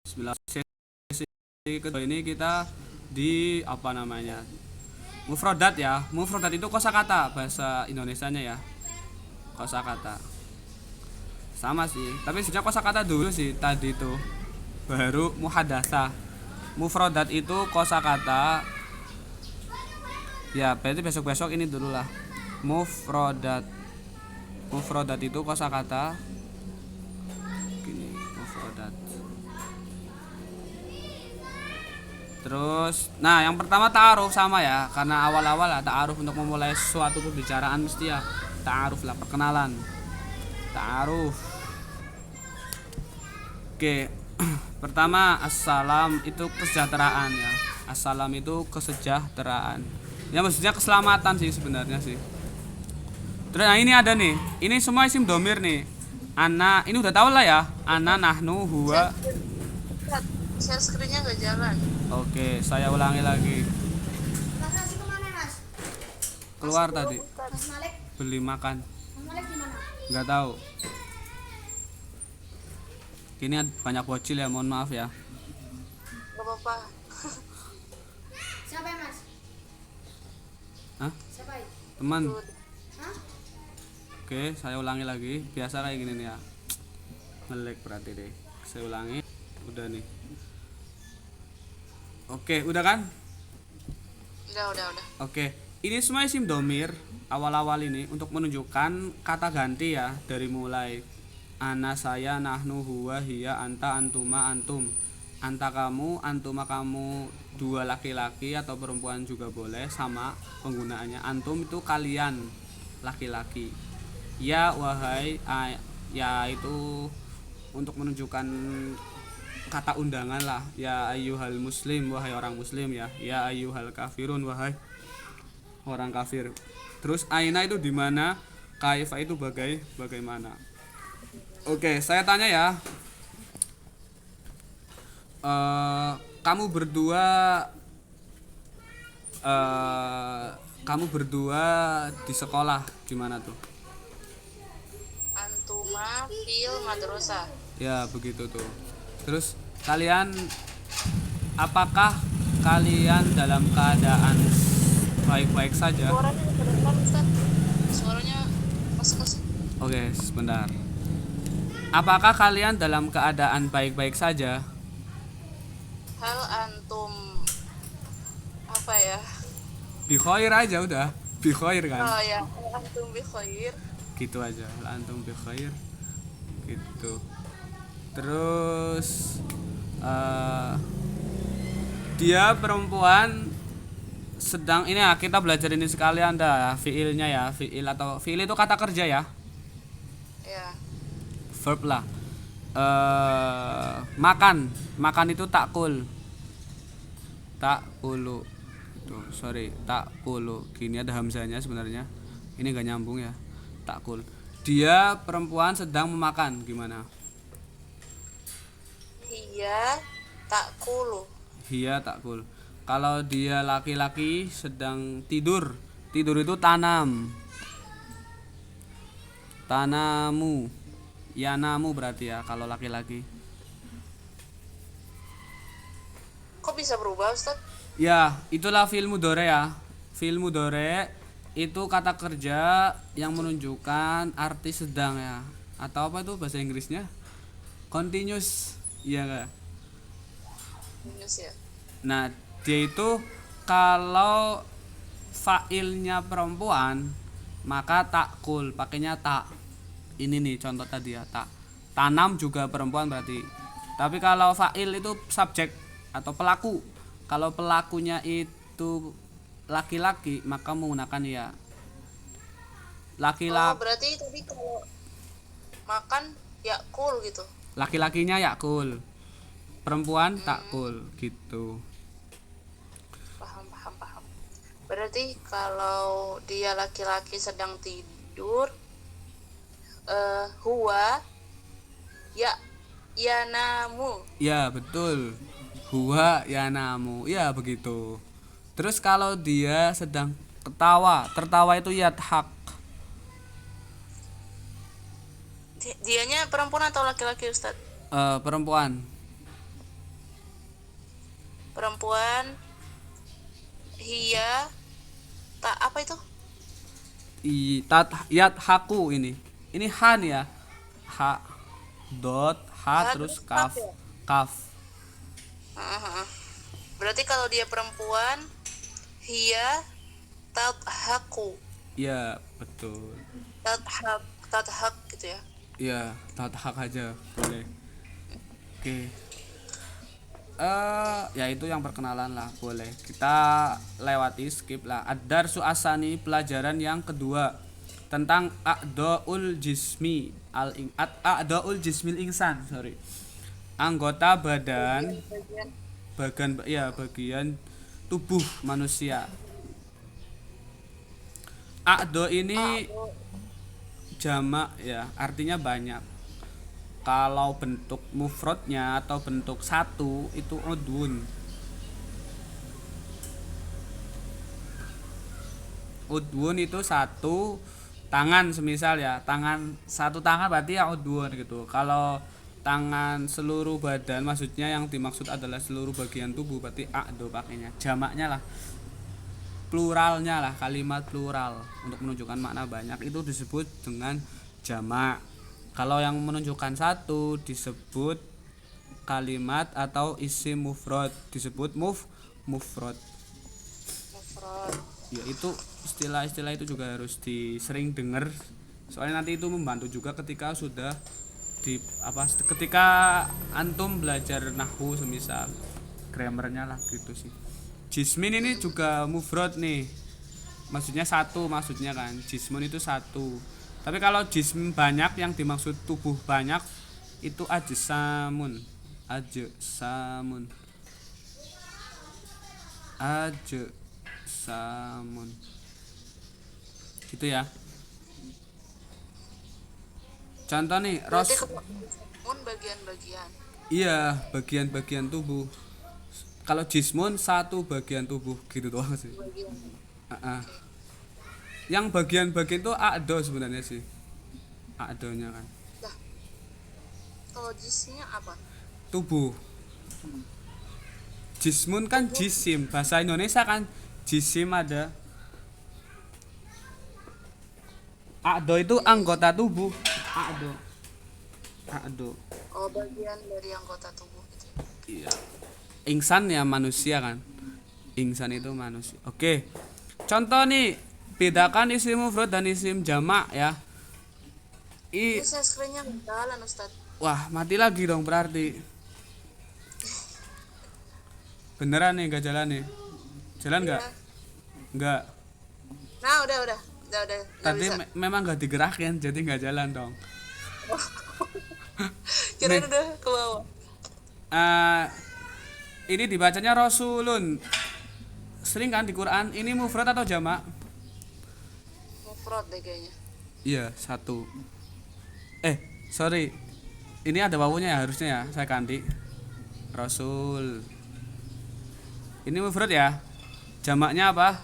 Bismillah. Sesi kedua ini kita di apa namanya? Mufrodat ya. Mufrodat itu kosakata bahasa Indonesianya ya. Kosakata. Sama sih, tapi sebenarnya kosakata dulu sih tadi itu. Baru muhadasa. Mufrodat itu kosakata. Ya, berarti besok-besok ini dulu lah. Mufrodat. Mufrodat itu kosakata. Gini, mufrodat. Terus, nah yang pertama ta'aruf sama ya, karena awal-awal lah ta'aruf untuk memulai suatu pembicaraan mesti ya ta'aruf lah, perkenalan. Ta'aruf. Oke, pertama assalam itu kesejahteraan ya. Assalam itu kesejahteraan. Ya maksudnya keselamatan sih sebenarnya sih. Terus nah ini ada nih, ini semua isim domir nih. Ana, ini udah tau lah ya. Ana, nahnu, huwa. Share screen-nya nggak jalan. Oke, saya ulangi lagi. Mas Nasi kemana Mas? Keluar tadi, Mas Malik? beli makan. Mas Malik di mana? Nggak tahu. Ini banyak bocil ya, mohon maaf ya. Gak apa-apa. Siapa ya Mas? Hah? Siapa ya? Teman. Tuh, Hah? Oke, saya ulangi lagi. Biasa kayak gini nih ya. Ngelek berarti deh. Saya ulangi. Udah nih. Oke, udah kan? udah. Oke. Ini semua isim domir awal-awal ini untuk menunjukkan kata ganti ya, dari mulai ana, saya, nahnu, huwa, hiya, anta, antuma, antum. Anta kamu, antuma kamu, dua laki-laki atau perempuan juga boleh, sama penggunaannya. Antum itu kalian laki-laki. Ya wahai, ya itu untuk menunjukkan kata undangan lah. Ya ayyuhal muslim, wahai orang muslim ya. Ya ayyuhal kafirun, wahai orang kafir. Terus aina itu di mana, kaifa itu bagaimana. Oke, saya tanya ya. Kamu berdua kamu berdua di sekolah gimana tuh? Antuma fil madrasah. Ya begitu tuh. Terus kalian, apakah kalian dalam keadaan baik-baik saja? Suaranya kedengeran Ustaz. Suaranya kos-kos. Oke, sebentar. Apakah kalian dalam keadaan baik-baik saja? Hal antum apa ya? Bi khair aja udah. Bi khair kan? Oh ya, hal antum bi khair. Gitu aja. La antum bi khair. Gitu. Terus dia perempuan sedang ini ya, kita belajar ini sekalian dah ya, fiilnya ya. Fiil atau fiil itu kata kerja ya. Ya, Verb lah. Makan itu takul. Takulu. Tuh, sorry, takulu. Gini ada hamzahnya sebenarnya. Ini gak nyambung ya. Takul. Dia perempuan sedang memakan, gimana? hiya takulu. Hiya takul. Kalau dia laki-laki sedang tidur. Tidur itu tanam. Tanamu. Yanamu berarti ya kalau laki-laki. Kok bisa berubah Ustaz? Ya, itulah fi'il mudhari ya. Fi'il mudhari itu kata kerja yang menunjukkan arti sedang ya. Atau apa itu bahasa Inggrisnya? Continuous. Iya enggak? Minus ya. Nah, dia itu kalau fa'ilnya perempuan maka takul, pakainya tak. Ini nih contoh tadi ya, tak. Tanam juga perempuan berarti. Tapi kalau fa'il itu subjek atau pelaku. Kalau pelakunya itu laki-laki maka menggunakan ya. Oh, Laki-laki, berarti tadi kalau makan yakul gitu. laki-lakinya yakul. Perempuan takul gitu. Paham. Berarti kalau dia laki-laki sedang tidur, huwa ya yanamu. Ya, betul. Huwa yanamu. Ya, begitu. Terus kalau dia sedang tertawa itu yadhak. Dianya perempuan atau laki-laki Ustaz? Perempuan. perempuan, hiya, tak apa itu? Haku ini. Ini han ya. Ha dot ha Ha, terus terus kaf. kaf ya? Kaf. Berarti kalau dia perempuan, hiya tadhaku. Iya, betul. Tadhak gitu ya. Iya, hak aja boleh. Oke. Ya itu yang perkenalan lah, boleh. Kita lewati skip lah. Ad-darsu asani, pelajaran yang kedua tentang a'dhaul jismi a'dhaul jismil insan, sorry. Anggota badan, bagian tubuh manusia. A'dha ini jamak ya, artinya banyak. Kalau bentuk mufradnya atau bentuk satu itu udwun. Udwun itu satu tangan, semisal ya, satu tangan berarti ya udwun gitu. Kalau tangan seluruh badan, maksudnya yang dimaksud adalah seluruh bagian tubuh, berarti a'dha pakainya. Jamaknya lah, pluralnya lah, kalimat plural untuk menunjukkan makna banyak itu disebut dengan jamak. Kalau yang menunjukkan satu disebut kalimat atau isim mufrad, disebut mufrad. Ya itu istilah-istilah itu juga harus disering dengar, soalnya nanti itu membantu juga ketika sudah ketika antum belajar nahwu, semisal grammarnya lah gitu sih. Jismin ini juga mufrad nih, maksudnya satu, maksudnya kan jismun itu satu. Tapi kalau jism banyak, yang dimaksud tubuh banyak itu ajsamun. Gitu ya. Contoh nih, Berarti kalau jismun bagian-bagian. iya, bagian-bagian tubuh. Kalau jismun satu bagian tubuh gitu doang sih. Bagian. Yang bagian-bagian itu a'dha sebenarnya sih. A'dhanya kan Lah, kalau jismnya apa? tubuh. Jismun kan jisim, bahasa Indonesia kan jisim ada. A'dha itu anggota tubuh. A'dha. Oh, bagian dari anggota tubuh gitu. Iya. Insan ya manusia kan. Insan itu manusia. Oke. Contoh nih, bedakan isim mufrad dan isim jamak ya. Ini saya screen-nya nggak jalan, Ustaz. Wah, mati lagi dong berarti. Beneran nih gak jalan nih. Jalan nggak? Iya. Nggak. Nah, udah. Nggak Tadi bisa. memang nggak digerakin, jadi nggak jalan dong. Kirain udah ke bawah. Ini dibacanya Rasulun. Sering kan di Quran. Ini mufrad atau jamak? Mufrad deh kayaknya. Iya, satu. Sorry. Ini ada wawunya ya harusnya ya. Saya ganti. Rasul. Ini mufrad ya. Jamaknya apa?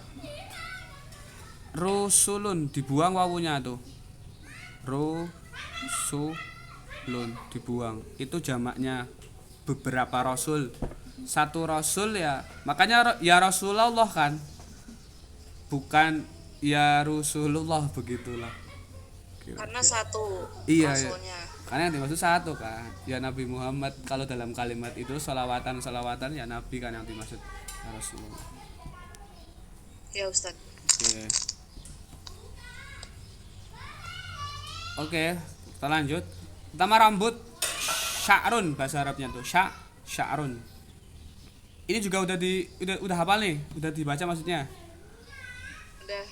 Rusulun, dibuang wawunya tuh. Rusulun, dibuang. Itu jamaknya beberapa rasul. Satu rasul ya. Makanya ya Rasulullah kan. Bukan ya Rasulullah, begitulah. Karena satu Iya, rasulnya. karena yang dimaksud satu kan, ya Nabi Muhammad. Kalau dalam kalimat itu salawatan ya Nabi kan yang dimaksud, ya Rasulullah. Ya, Ustaz. Oke, kita lanjut. Pertama rambut, sya'run bahasa Arabnya tuh, sya'run. Ini juga udah hafal nih, udah dibaca maksudnya. Udah.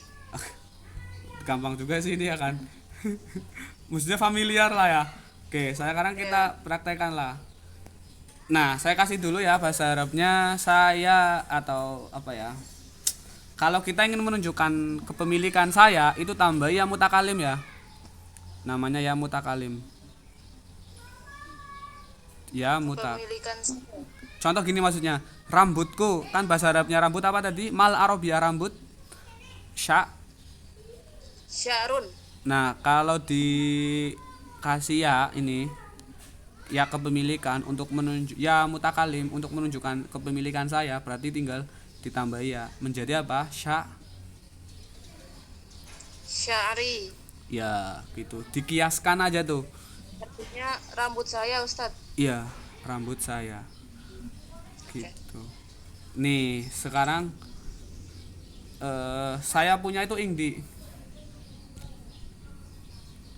Gampang juga sih ini ya kan. Maksudnya familiar lah ya. Oke, sekarang kita praktekkan lah. Nah, saya kasih dulu ya bahasa Arabnya, saya atau apa ya. Kalau kita ingin menunjukkan kepemilikan saya, itu tambah ya mutakalim ya. Namanya ya mutakalim. Ya Pemilikan Contoh gini maksudnya, rambutku, kan bahasa Arabnya rambut apa tadi? Mal arabia rambut. sya'run. Nah, kalau dikasih ya ini ya kepemilikan untuk menunjuk ya mutakalim untuk menunjukkan kepemilikan saya, berarti tinggal ditambah ya menjadi apa? Sya'ri. Ya gitu. Dikiaskan aja tuh. Artinya rambut saya, Ustadz. Iya, rambut saya. Oke. Gitu. Nih, sekarang saya punya itu Ingdi.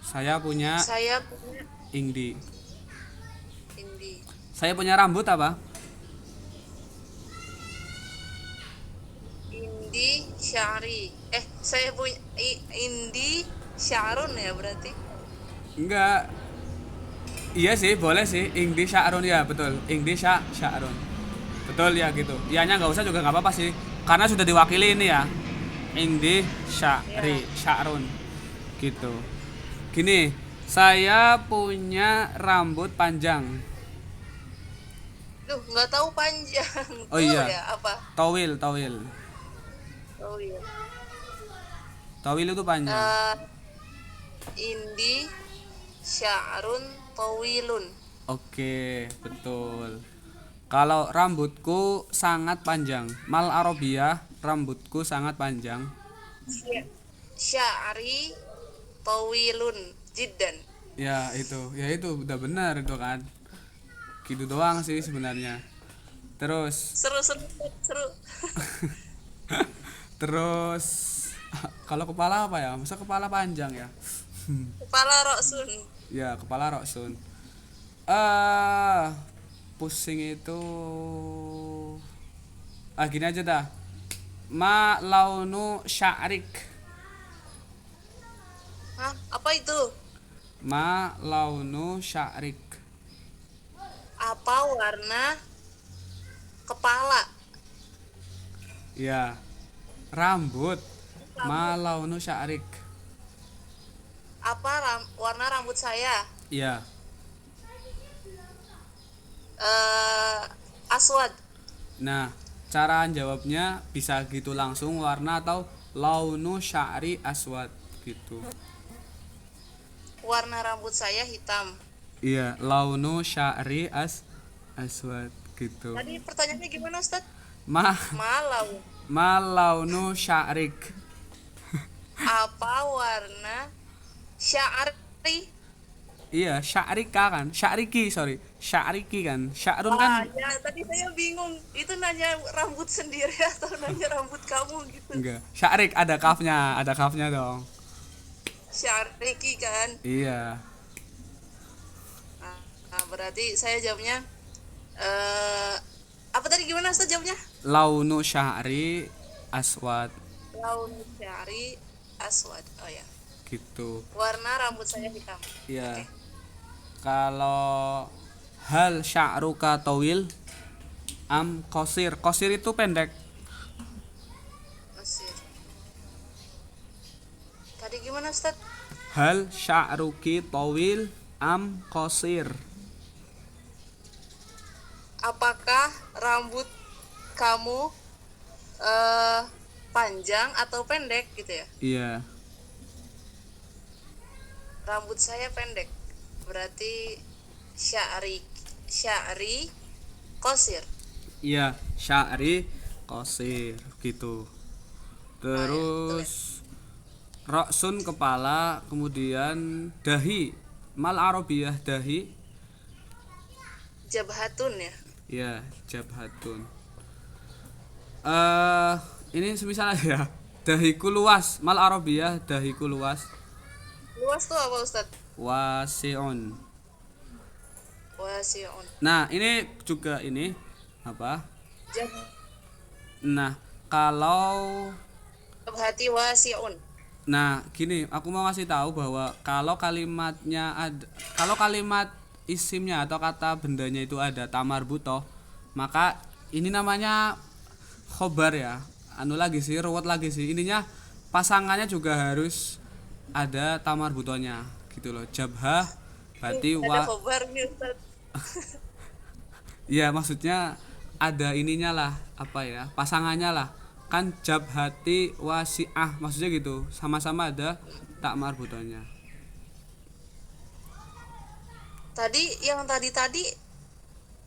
Saya punya Saya punya Ingdi. Indi. Saya punya rambut apa? Indi Sya'ri. Saya punya Indi Sya'run ya berarti. Enggak. Iya sih, boleh sih. Ingdi Sya'run ya, betul. Ingdi Sya'run. Betul ya gitu. Ianya nggak usah juga nggak apa-apa sih. Karena sudah diwakili ini ya. Ingdi Sya'ri, Sya'run. Gitu. Gini, saya punya rambut panjang. Duh, nggak tahu panjang. Oh Tahu iya. ya apa? Towil. Oh iya. Towil itu panjang. Indi Sya'run Tawilun. Oke, betul. Kalau rambutku sangat panjang. Mal Arabiyah, rambutku sangat panjang. Sya'ri Tawilun Jiddan. Ya, itu udah benar itu kan. Gitu doang sih sebenarnya. Terus Seru. terus kalau kepala apa ya? Masa kepala panjang ya? Kepala Roksun. Ya, kepala Roksun. Pusing itu gini aja dah. Ma launu sya'rik. Hah? Apa itu? Ma launu sya'rik. Apa warna kepala? Ya. Rambut. Ma launu sya'rik. Apa warna rambut saya? Ya. Aswad. Nah, cara jawabnya bisa gitu langsung warna atau launu sya'ri aswad gitu. Warna rambut saya hitam. Iya, launu sya'ri aswad gitu. Tadi pertanyaannya gimana, Ustaz? Ma Malau. ma launu sya'rik. Apa warna sya'ri? Iya, sya'rika kan? Sya'riki kan? Sya'run kan? Ya, tadi saya bingung. Itu nanya rambut sendiri atau nanya rambut kamu gitu. Enggak. Sya'rik ada kafnya dong. Sya'riki kan? Iya. Nah, berarti saya jawabnya apa tadi gimana Ustaz jawabnya? Launu sya'ri aswad Laun sya'ri aswad. Oh ya. gitu. Warna rambut saya hitam. Iya. Oke. Kalau hal sya'ruka tawil am qasir. Qasir itu pendek. Mesir. Tadi gimana Ustaz? Hal sya'ruki tawil am qasir. Apakah rambut kamu panjang atau pendek gitu ya? Iya. Rambut saya pendek. Berarti sya'ri qasir. Iya, sya'ri qasir gitu. Terus ra'sun kepala, kemudian dahi. Mal arabiyah dahi. Jabhatun ya. Ya, jabhatun. Ini semisal ya. Dahiku luas, mal arabiyah dahiku luas. Luas tuh apa Ustaz? Wasi'un. Wasi'un. Nah, ini juga ini apa? Nah, Jabhati wasi'un. nah gini, aku mau ngasih tahu bahwa kalau kalimat isimnya atau kata bendanya itu ada tamar butoh, maka ini namanya khobar ya. Ruwet lagi sih. Intinya pasangannya juga harus ada tamar butohnya gitu loh. Jabhah berarti Ada khobar nih Ustaz. ya maksudnya ada ininya lah, apa ya, pasangannya lah kan, jabhati wasi'ah maksudnya gitu, sama-sama ada tak marbutonya yang tadi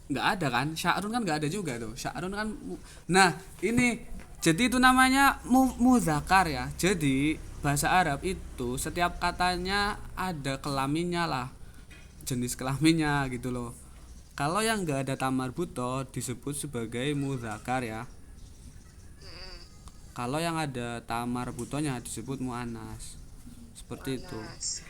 Nggak ada kan, sya'run kan nggak ada juga tuh, sya'run kan nah ini jadi itu namanya muzakkar ya. Jadi bahasa Arab itu setiap katanya ada kelaminnya lah, jenis kelaminnya gitu loh. Kalau yang nggak ada tamar buto disebut sebagai muzakkar ya. Kalau yang ada tamar butonya disebut muannas, seperti itu. Muannas.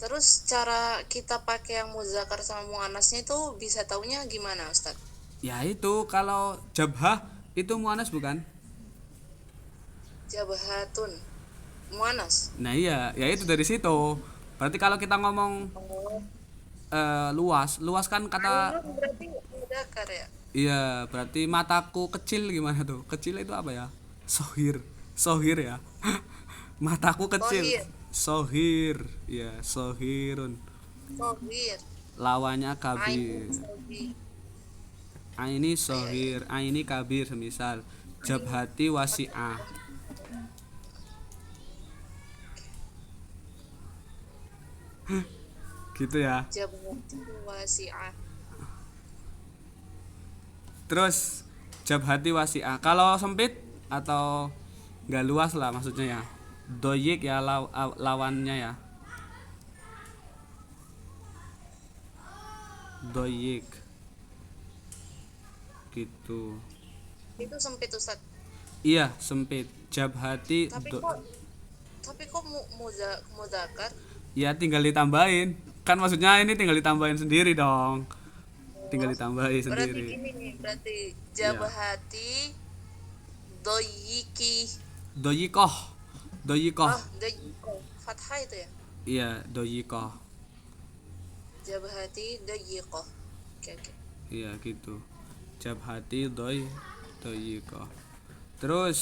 Terus cara kita pakai yang muzakkar sama muannasnya itu bisa taunya gimana, Ustaz? Ya itu kalau jabhah itu muannas bukan? Jabhatun. Muannas. Nah iya, ya itu dari situ. Berarti kalau kita ngomong Oh, luas, luas kan kata ainun berarti muzakkar ya? iya, berarti mataku kecil gimana tuh? Kecil itu apa ya? Sohir, sohir ya. Mataku kecil. Sohir. Sohir, ya sohirun. Sohir. Lawannya Ainun kabir. sohir. Aini sohir, aini kabir semisal. Jabhati wasi'ah. Gitu ya. Jabhatun wasi'ah. Terus jabhati wasi'ah. Kalau sempit atau nggak luas lah maksudnya ya. Doyik ya lawannya ya. Doyik. Gitu. Itu sempit, Ustaz. Iya, sempit. Jabhati Tapi kok muzakkar? ya tinggal ditambahin. Kan maksudnya ini tinggal ditambahin sendiri dong. Tinggal ditambahin Berarti sendiri. gini nih, berarti Iya. jabhati doyiki. Doyikoh. Doyikoh. Doyiko. Fathah itu ya? Iya, doyikoh. Jabhati doyiko. Oke, oke. Iya gitu. Jabhati doyikoh. Terus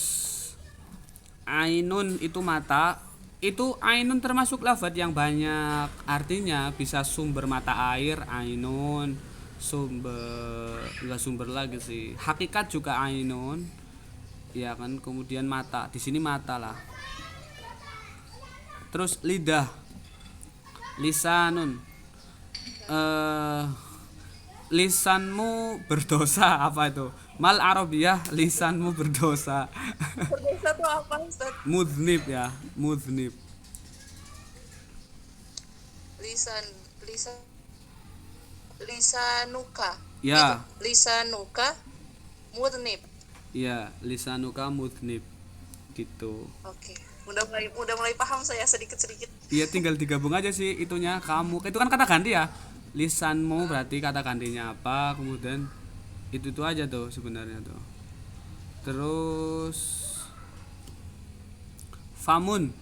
ainun itu mata. Itu ainun termasuk lafadz yang banyak artinya, bisa sumber mata air ainun, sumber enggak sumber lagi sih. Hakikat juga ainun. Ya kan, kemudian mata. Di sini mata lah. Terus lidah. Lisanun. Lisanmu berdosa apa itu? Mal Arabiyah lisanmu berdosa. Berdosa tuh apa, Ustaz? Mudhnib ya, mudhnib. Lisan, lisan, lisanuka. Ya, Gitu. Lisanuka mudnib. iya, lisanuka mudhnib gitu. Oke. Udah mulai paham saya sedikit-sedikit. Iya, tinggal digabung aja sih itunya kamu. Itu kan kata ganti ya. Lisanmu berarti kata gantinya apa, kemudian itu aja tuh sebenarnya tuh. Terus famun.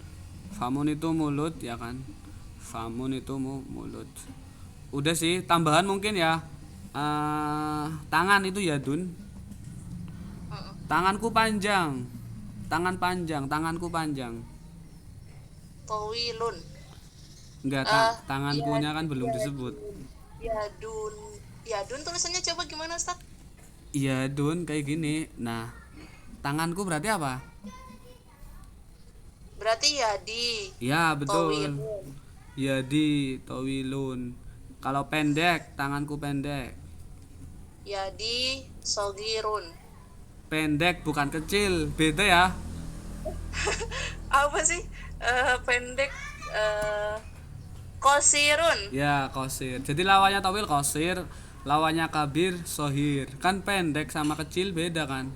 Famun itu mulut ya kan. Famun itu mulut. Udah sih, tambahan mungkin ya. Tangan itu yadun. Tanganku panjang. Tangan panjang, tanganku panjang. Tawilun. Enggak, tangankunya kan belum disebut. Yadun. Yadun tulisannya coba gimana, Ustaz? Yadun kayak gini. Nah, tanganku berarti apa? Berarti yadi. Ya, betul. Tawilun. Yadi tawilun. Kalau pendek, tanganku pendek. Yadi sogirun. Pendek bukan kecil, beda ya. Apa sih? Pendek. Kosirun. Ya, kosir. Jadi lawannya tawil kosir, lawannya kabir sohir. Kan pendek sama kecil beda kan?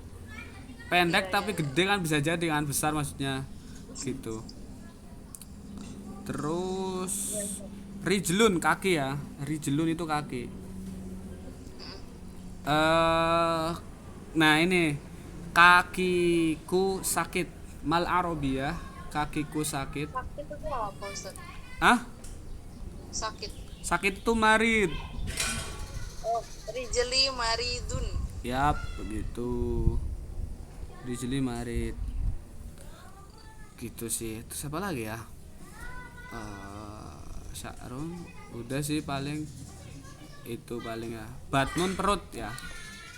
Pendek tapi gede kan bisa jadi kan, besar maksudnya. Gitu. Terus rijlun kaki ya. Rijlun itu kaki. Nah ini kakiku sakit. Mal Arabiyah, kakiku sakit. Sakit itu apa, Ustaz? Ah? Sakit. Sakit itu marid. Oh, rijli maridun. Yap, begitu. Rijli marid. Gitu sih. Terus apa lagi ya? Sya'run udah sih paling itu paling ya. Batnun perut ya.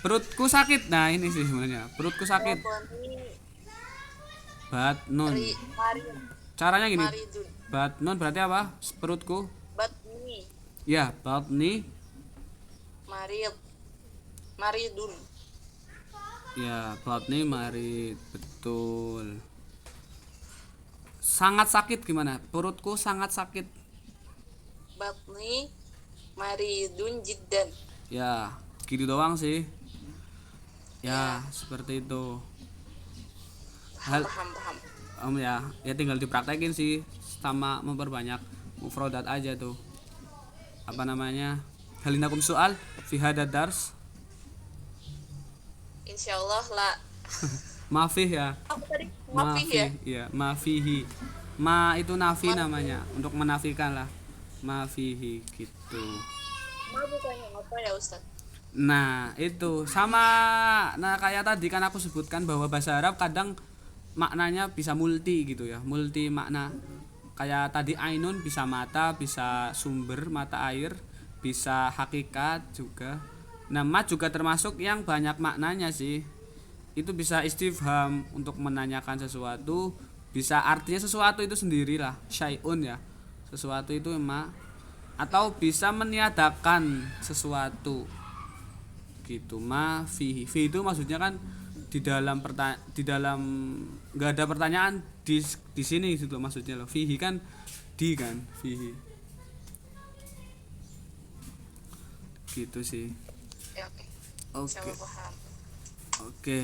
Perutku sakit. Nah, ini sih sebenarnya. Perutku sakit. Batnun. Maridun. Caranya gini. Maridun. Batnun berarti apa? Perutku. Ya, batni. Marid. Maridun. Ya, batni marid. Betul. Sangat sakit gimana? Perutku sangat sakit. Batni maridun jiddan. Ya, gitu doang sih. Ya, seperti itu. Paham, Hal paham, paham. ya tinggal dipraktekin sih sama memperbanyak mufrodat aja tuh. Apa namanya? Halinakum soal fi hadad dars. Insyaallah lah. Mafih ya. Apa tadi? Mafi ya? Iya, mafihi. Ma itu nafi Ma- namanya, untuk menafikan lah. Mafihi gitu. Ma bukannya apa ya Ustaz? Nah, itu sama kayak tadi kan aku sebutkan bahwa bahasa Arab kadang maknanya bisa multi gitu ya. Multi makna. Kayak tadi ainun bisa mata, bisa sumber mata air, bisa hakikat juga. Nah, ma juga termasuk yang banyak maknanya sih. Itu bisa istifham untuk menanyakan sesuatu, bisa artinya sesuatu itu sendirilah, syai'un ya. Sesuatu itu ma, atau bisa meniadakan sesuatu gitu. Ma fihi, fi itu maksudnya kan di dalam nggak ada pertanyaan di sini gitu loh, maksudnya loh. Fihi kan di kan, fihi gitu sih. Ya, oke. Oke. Insyaallah paham. Oke,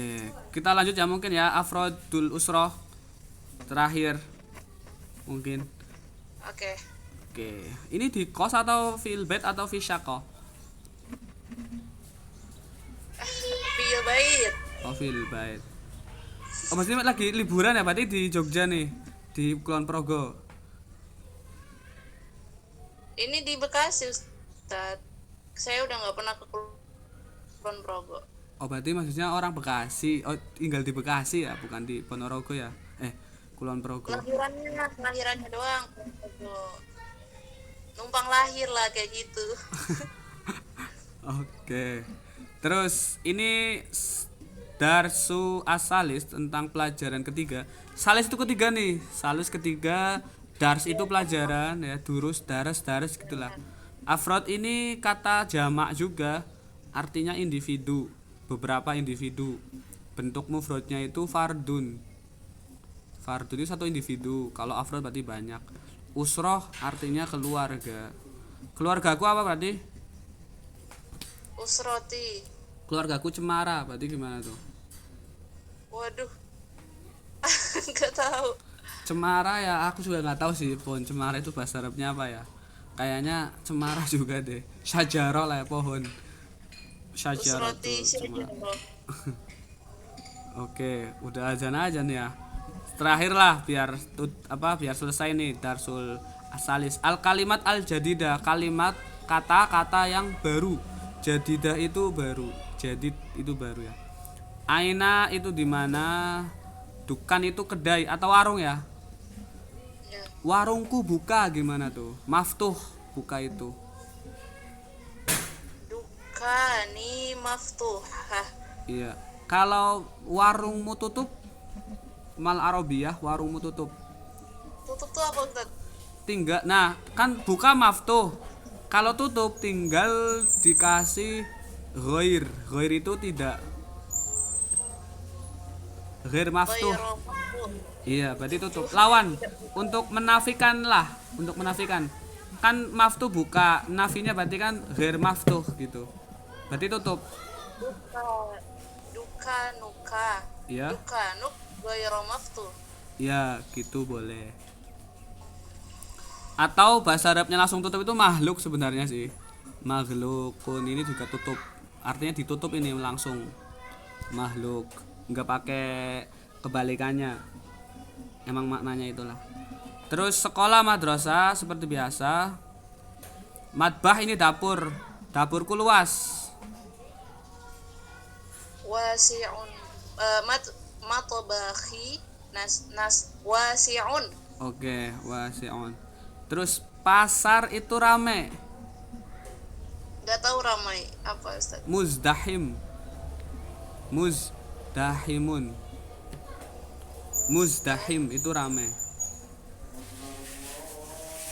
kita lanjut ya mungkin ya, afrodul usroh terakhir mungkin. Oke. Oke, ini di kos atau fil bait atau fi syaqah? Fil bait. Oh, fil bait. Oh, maksudnya lagi liburan ya berarti di Jogja nih, di Kulon Progo. Ini di Bekasi Ustaz. Saya udah nggak pernah ke Kulon Progo. Oh, berarti maksudnya orang Bekasi. Oh, tinggal di Bekasi ya, bukan di Ponorogo ya. Kulon Progo. Kelahirannya doang. Kulon Progo. Numpang lahir lah kayak gitu. Oke. Terus ini darsu asalis tentang pelajaran ketiga. Salis itu ketiga nih. Salis ketiga, dars itu pelajaran ya, durus, daras gitulah. Afrod ini kata jamak juga, artinya individu, beberapa individu. Bentuk mufrodnya itu fardun. Fardun itu satu individu. Kalau afrod berarti banyak. Usroh artinya keluarga. Keluargaku apa berarti? Usroti. Keluargaku cemara, berarti gimana tuh? Waduh. Nggak tahu. Cemara ya, aku juga nggak tahu sih pohon cemara itu bahasa Arabnya apa ya. Kayaknya cemara juga deh. Syajarah lah ya, pohon. Syajarah Usroti tuh cemara. Syajarah. Oke, udah azan ya. Terakhir lah biar biar selesai nih darsul asalis. Al kalimat al jadidah, kalimat kata-kata yang baru. Jadidah itu baru, jadid itu baru ya. Aina itu di mana, dukan itu kedai atau warung ya. Ya. Warungku buka gimana tuh? Maftuh buka itu. Dukani maftuhah. Iya. Kalau warungmu tutup, mal arabiyah warungmu tutup. Tutup tuh apa Ustaz? Tinggal, nah kan buka maftuh. Kalau tutup tinggal dikasih ghair. Ghair itu tidak. Ghair maftuh. Ghairu maftuh. Iya, berarti tutup. Lawan untuk menafikan lah, untuk menafikan. Kan maftuh buka, nafinya berarti kan ghair maftuh gitu. Berarti tutup. Duka. Duka nuka. Iya. Duka nuk ghairu maftuh. Ya, gitu boleh. Atau bahasa Arabnya langsung tutup itu makhluk sebenarnya sih. Makhlukun ini juga tutup. Artinya ditutup ini langsung. Makhluk. Enggak pakai kebalikannya. Emang maknanya itulah. Terus sekolah madrasah seperti biasa. Matbah ini dapur. Dapurku luas. Wasi'un matobakhi nas wasi'un. Oke, wasi'un. Terus pasar itu rame. Nggak tahu ramai apa Ustaz? Muzdahim. Muzdahimun. Muzdahim itu rame.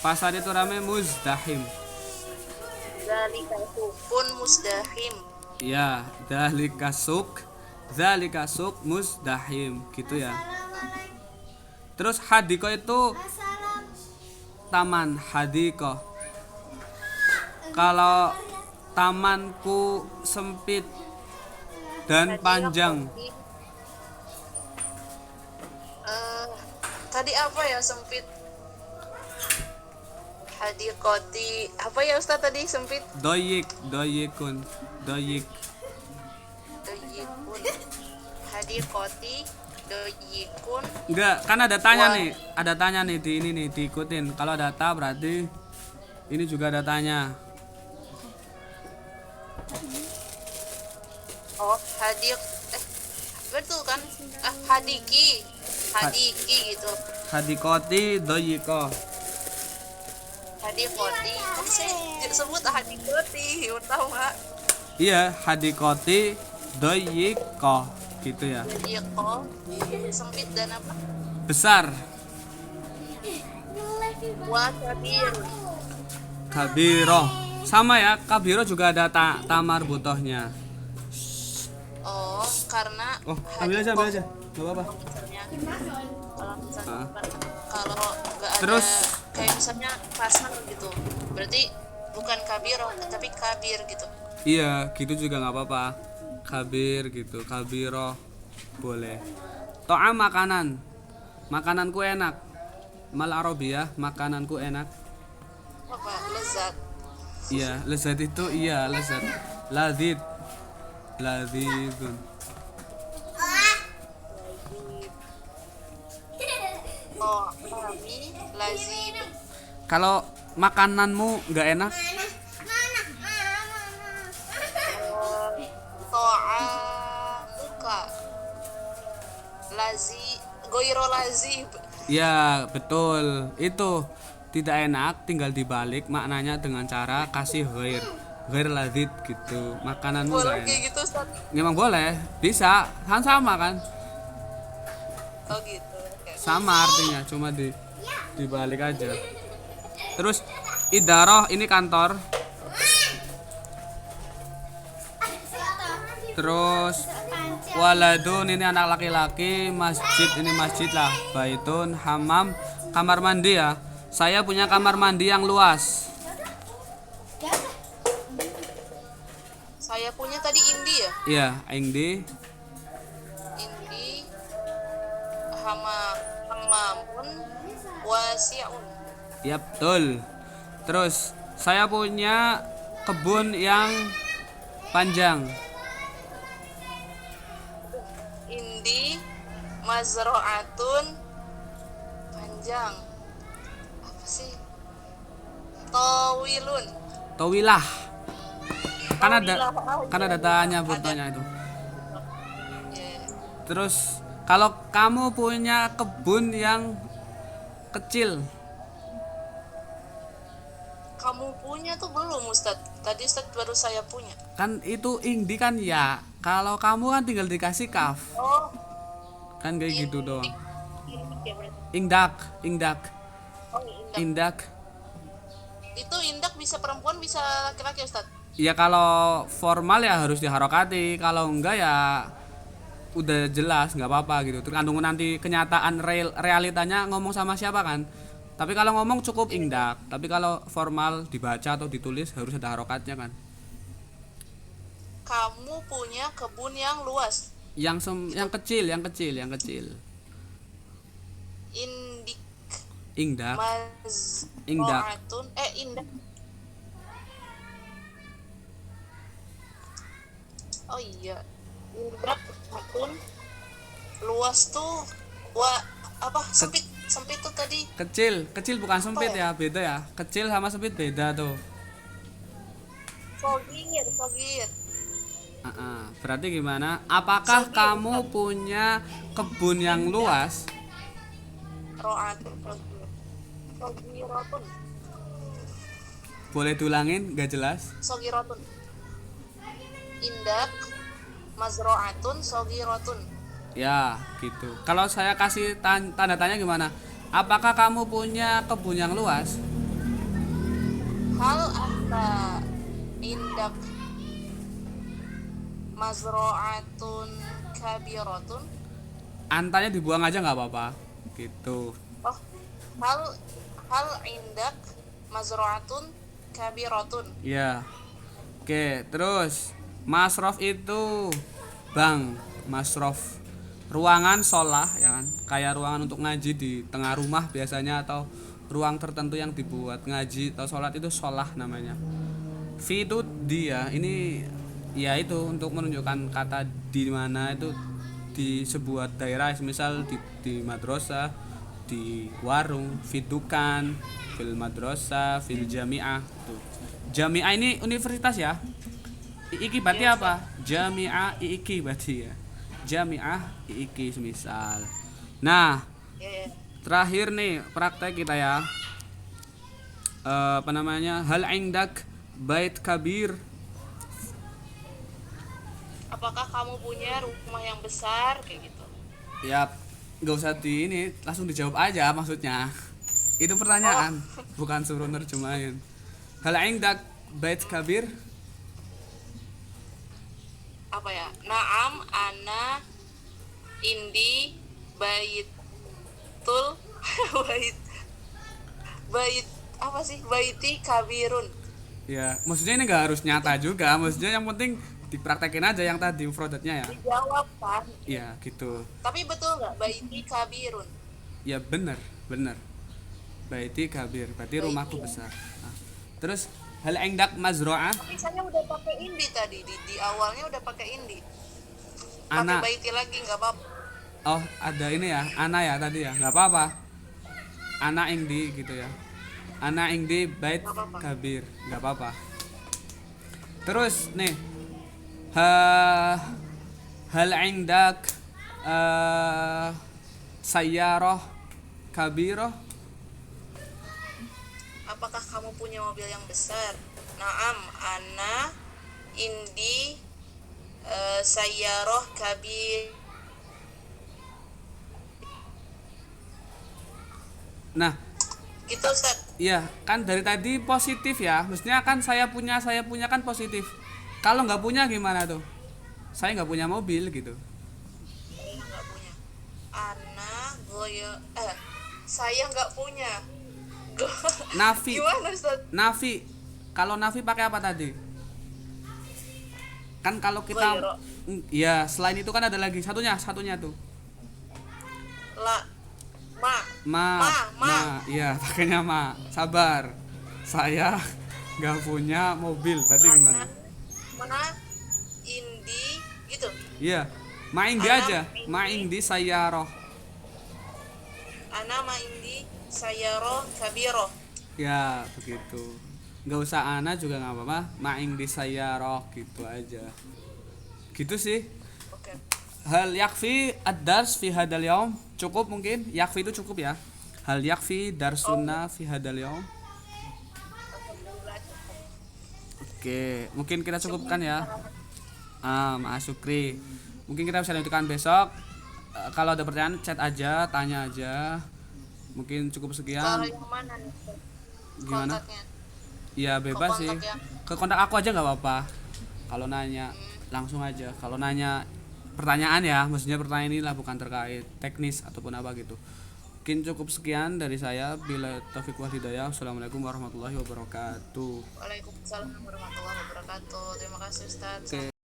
Pasar itu rame, muzdahim. Zalika sukun musdahim. Ya, zalika suk musdahim gitu ya. Terus hadiko itu taman, hadiko. Kalau tamanku sempit dan panjang. Tadi apa ya sempit? Hadiqoti. Apa ya Ustaz tadi sempit? Doyikun. Doyikun. Hadiqoti. Doyikun. Enggak, kan ada tanya nih. Ada tanya nih di ini nih, diikutin. Kalau data berarti ini juga ada tanya. Oh, betul kan? Hadiki gitu. Hadikoti doyiko. Hadikoti. Saya sebut hadikoti, tahu nggak? Iya, hadikoti doyiko gitu ya. Hadiko sempit dan apa? Besar. Wa kabir. Kabiro. Sama ya, kabiro juga ada tamar butohnya. Oh, karena Oh, ambil aja. Enggak apa-apa. Misalnya, kalau nggak ada Terus? kayak misalnya pasar gitu, berarti bukan kabiro tapi kabir gitu. Iya, gitu juga nggak apa-apa. Kabir gitu, kabiro boleh. To'am makanan. Makananku enak. Mal arabiyah, makananku enak. Apa? Lezat. Iya, lezat itu iya, lezat. Lazidun. Oh, kami lazim. Kalau makananmu nggak enak, To'amuka goiro lazib. ya betul. Itu tidak enak, tinggal dibalik maknanya dengan cara kasih ghair lazid gitu. Makananmu nggak Boleh enak. kayak gitu Ustaz? Memang boleh, bisa, kan sama kan? Oh gitu. Oke. Sama artinya, cuma dibalik aja. Terus idaroh ini kantor. Terus waladun ini anak laki-laki, masjid ini masjid lah, baitun, hamam, kamar mandi ya. Saya punya kamar mandi yang luas. Saya punya tadi Indi ya? Iya, Indi. Indi hamamun wasi'un. Ya betul. Terus saya punya kebun yang panjang. Indi mazra'atun panjang. Apa sih? Tawilun. Tawilah. Kan ada tanya fotonya itu. Ya. Terus kalau kamu punya kebun yang kecil, Kamu punya tuh belum Ustadz? Tadi Ustadz baru saya punya. kan itu indi kan ya. Kalau kamu kan tinggal dikasih kaf. Oh, Kan kayak gitu doang. indik ya berarti. Indak. Oh, indak. Indak. Itu indak bisa perempuan bisa laki-laki Ustadz? Ya kalau formal ya harus diharokati. Kalau enggak ya udah jelas nggak apa-apa gitu. Tergantung nanti kenyataan realitanya ngomong sama siapa kan. Tapi kalau ngomong cukup indak. Tapi kalau formal dibaca atau ditulis harus ada harokatnya kan. Kamu punya kebun yang luas. Yang kecil. Indik Indak. mazra'atun indak. Oh iya. Indak akun luas tuh sempit tuh tadi. Kecil bukan sempit ya, beda ya. Kecil sama sempit beda tuh. Sogir. Berarti gimana? Apakah kamu punya kebun yang luas? Ro'atun Sogirotun. Boleh diulangin? Gak jelas. Sogirotun. Indak mazro'atun sogirotun. Ya, gitu. Kalau saya kasih tanda tanya gimana? Apakah kamu punya kebun yang luas? Hal anta indak mazro'atun kabiratun. Antanya dibuang aja nggak apa-apa gitu. Oh, hal hal indak mazro'atun kabiratun. Ya. Oke, terus masrof itu bang, masrof ruangan sholah ya kan, kayak ruangan untuk ngaji di tengah rumah biasanya, atau ruang tertentu yang dibuat ngaji atau sholat itu sholah namanya. Fi itu dia, ini ya itu untuk menunjukkan kata di mana itu di sebuah daerah, misal di madrasah, di warung, fidukan, fil madrasah, fil jami'ah tuh. Jami'ah ini universitas ya. Iki berarti apa? Jami'ah iki berarti ya. Jami'ah iki semisal. Nah, Ya, ya. terakhir nih praktek kita ya. Apa namanya? Hal indak bait kabir. Apakah kamu punya rumah yang besar kayak gitu? Ya, nggak usah di ini, langsung dijawab aja maksudnya. Itu pertanyaan, bukan suruh nerjemahin. Hal indak bait kabir. Apa ya? Naam ana indi baitul bait bait apa sih? Baiti kabirun. Ya, maksudnya ini nggak harus nyata juga. Maksudnya yang penting dipraktekin aja yang tadi mufradatnya ya. Dijawab kan? Iya, gitu. Tapi betul nggak baiti kabirun? Ya benar, benar. Baiti kabir, berarti rumahku besar. Nah, terus hal indak mazro'ah Tapi saya udah pakai indi tadi di awalnya udah pakai indi. Pakai anak. baiti lagi nggak apa-apa. Oh, ada ini ya, ana ya tadi ya. Nggak apa-apa. Anak indi gitu ya. Anak indi bait Nggak apa-apa. kabir, nggak apa-apa. Terus nih, hal indak sayyarah kabirah. Apakah kamu punya mobil yang besar? Naam, ana indi sayyaroh kabir. Nah, Gitu Ustaz. iya kan dari tadi positif ya. Maksudnya kan saya punya kan positif. Kalau nggak punya gimana tuh? Saya nggak punya mobil gitu. Saya nggak punya. Ana goyo saya nggak punya. Nafi, Gimana Ustaz? nafi. Kalau nafi pakai apa tadi? Kan kalau kita, Goyro. ya selain itu kan ada lagi satunya tuh. La ma Ma, Ma. iya pakainya ma. Sabar, saya nggak punya mobil. Berarti gimana? mana indi gitu. Iya, ma indi Ana aja. Ma indi. indi sayyarah. Ana ma indi sayyaroh kabiro. Ya begitu. Nggak usah ana juga nggak apa-apa. Ma indi sayyarah gitu aja. Gitu sih. Oke. Hal yakfi ad-dars fi hadal yaum. Cukup mungkin. Yakfi itu cukup ya. Hal yakfi darsuna fi hadal yaum. Oke, mungkin kita cukupkan ya. Maaf Syukri. Mungkin kita bisa lanjutkan besok. Kalau ada pertanyaan chat aja, tanya aja. Mungkin cukup Kalau sekian. yang mana nih Ustaz? Gimana? Kontaknya. Ya bebas Ke sih. kontak ya. Ke kontak aku aja nggak apa-apa. Kalau nanya langsung aja. Kalau nanya pertanyaan ya, maksudnya pertanyaan inilah bukan terkait teknis ataupun apa gitu. Mungkin cukup sekian dari saya. Bila taufiq wal hidayah. Assalamualaikum warahmatullahi wabarakatuh. Waalaikumsalam warahmatullahi wabarakatuh. Terima kasih Ustaz. Oke.